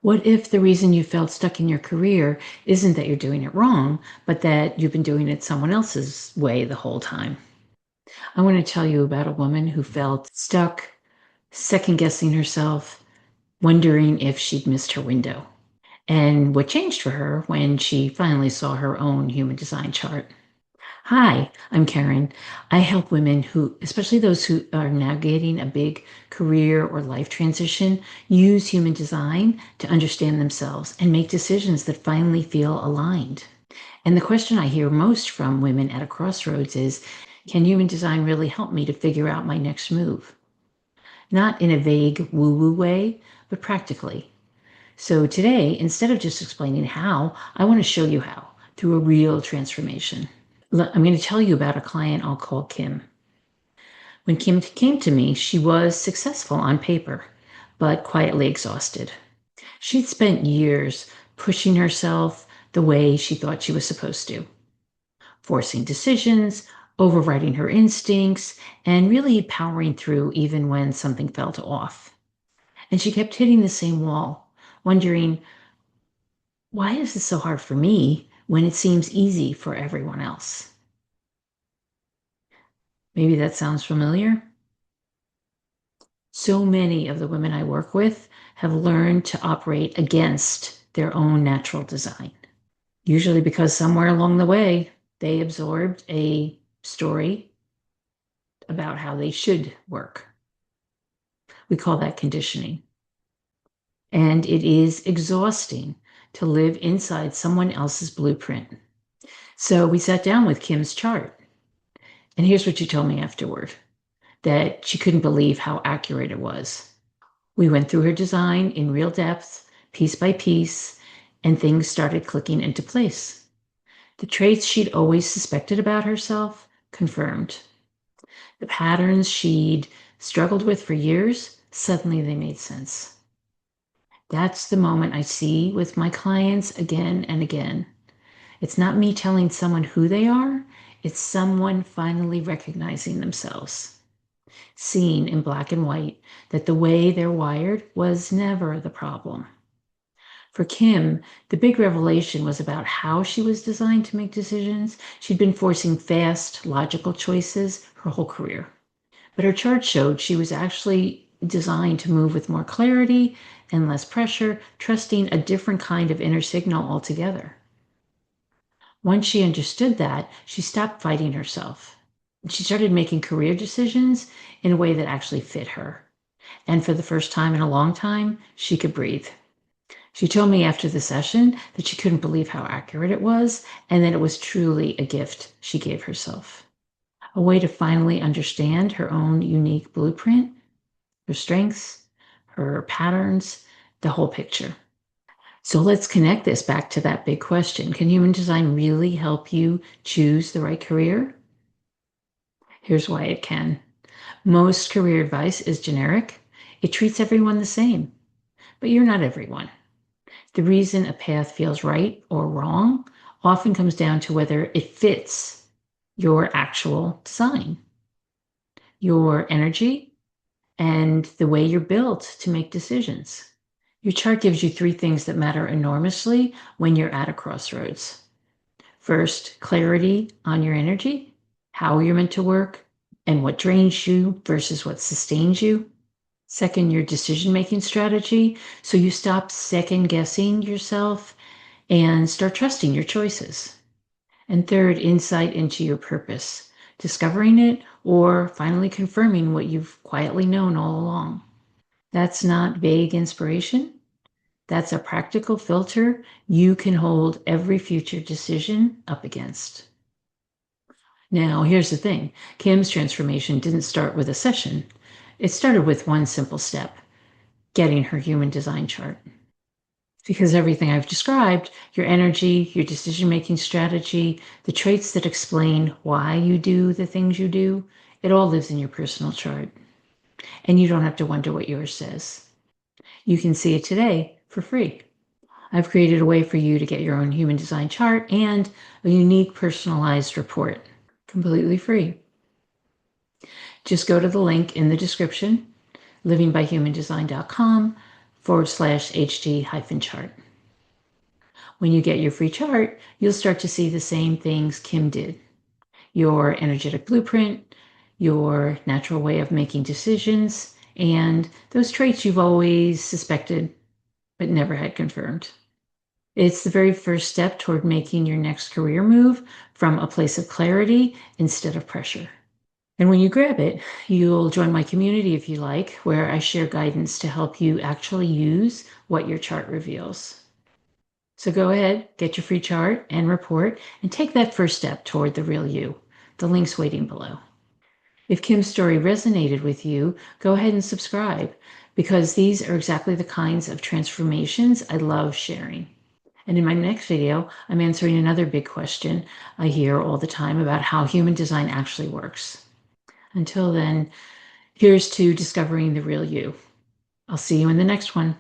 What if the reason you felt stuck in your career isn't that you're doing it wrong, but that you've been doing it someone else's way the whole time? I want to tell you about a woman who felt stuck, second guessing herself, wondering if she'd missed her window, and what changed for her when she finally saw her own human design chart. Hi, I'm Karen. I help women who, especially those who are navigating a big career or life transition, use human design to understand themselves and make decisions that finally feel aligned. And the question I hear most from women at a crossroads is, can human design really help me to figure out my next move? Not in a vague woo-woo way, but practically. So today, instead of just explaining how, I want to show you how through a real transformation. I'm going to tell you about a client I'll call Kim. When Kim came to me, she was successful on paper, but quietly exhausted. She'd spent years pushing herself the way she thought she was supposed to, forcing decisions, overriding her instincts, and really powering through even when something felt off. And she kept hitting the same wall, wondering, why is this so hard for me when it seems easy for everyone else? Maybe that sounds familiar. So many of the women I work with have learned to operate against their own natural design, usually because somewhere along the way they absorbed a story about how they should work. We call that conditioning. And it is exhausting to live inside someone else's blueprint. So we sat down with Kim's chart, and here's what she told me afterward, that she couldn't believe how accurate it was. We went through her design in real depth, piece by piece, and things started clicking into place. The traits she'd always suspected about herself confirmed. The patterns she'd struggled with for years, suddenly they made sense. That's the moment I see with my clients again and again. It's not me telling someone who they are, it's someone finally recognizing themselves, seeing in black and white that the way they're wired was never the problem. For Kim, the big revelation was about how she was designed to make decisions. She'd been forcing fast, logical choices her whole career. But her chart showed she was actually designed to move with more clarity and less pressure, trusting a different kind of inner signal altogether. Once she understood that, she stopped fighting herself. She started making career decisions in a way that actually fit her. And for the first time in a long time, she could breathe. She told me after the session that she couldn't believe how accurate it was and that it was truly a gift she gave herself. A way to finally understand her own unique blueprint, her strengths, her patterns, the whole picture. So let's connect this back to that big question. Can human design really help you choose the right career? Here's why it can. Most career advice is generic. It treats everyone the same, but you're not everyone. The reason a path feels right or wrong often comes down to whether it fits your actual design, your energy, and the way you're built to make decisions. Your chart gives you three things that matter enormously when you're at a crossroads. First, clarity on your energy, how you're meant to work, and what drains you versus what sustains you. Second, your decision-making strategy, so you stop second-guessing yourself and start trusting your choices. And third, insight into your purpose, discovering it or finally confirming what you've quietly known all along. That's not vague inspiration. That's a practical filter you can hold every future decision up against. Now, here's the thing. Kim's transformation didn't start with a session. It started with one simple step, getting her human design chart. Because everything I've described, your energy, your decision-making strategy, the traits that explain why you do the things you do, it all lives in your personal chart. And you don't have to wonder what yours says. You can see it today for free. I've created a way for you to get your own human design chart and a unique personalized report, completely free. Just go to the link in the description, livingbyhumandesign.com /HG-chart. When you get your free chart, you'll start to see the same things Kim did. Your energetic blueprint, your natural way of making decisions, and those traits you've always suspected but never had confirmed. It's the very first step toward making your next career move from a place of clarity instead of pressure. And when you grab it, you'll join my community if you like, where I share guidance to help you actually use what your chart reveals. So go ahead, get your free chart and report, and take that first step toward the real you. The link's waiting below. If Kim's story resonated with you, go ahead and subscribe, because these are exactly the kinds of transformations I love sharing. And in my next video, I'm answering another big question I hear all the time about how human design actually works. Until then, here's to discovering the real you. I'll see you in the next one.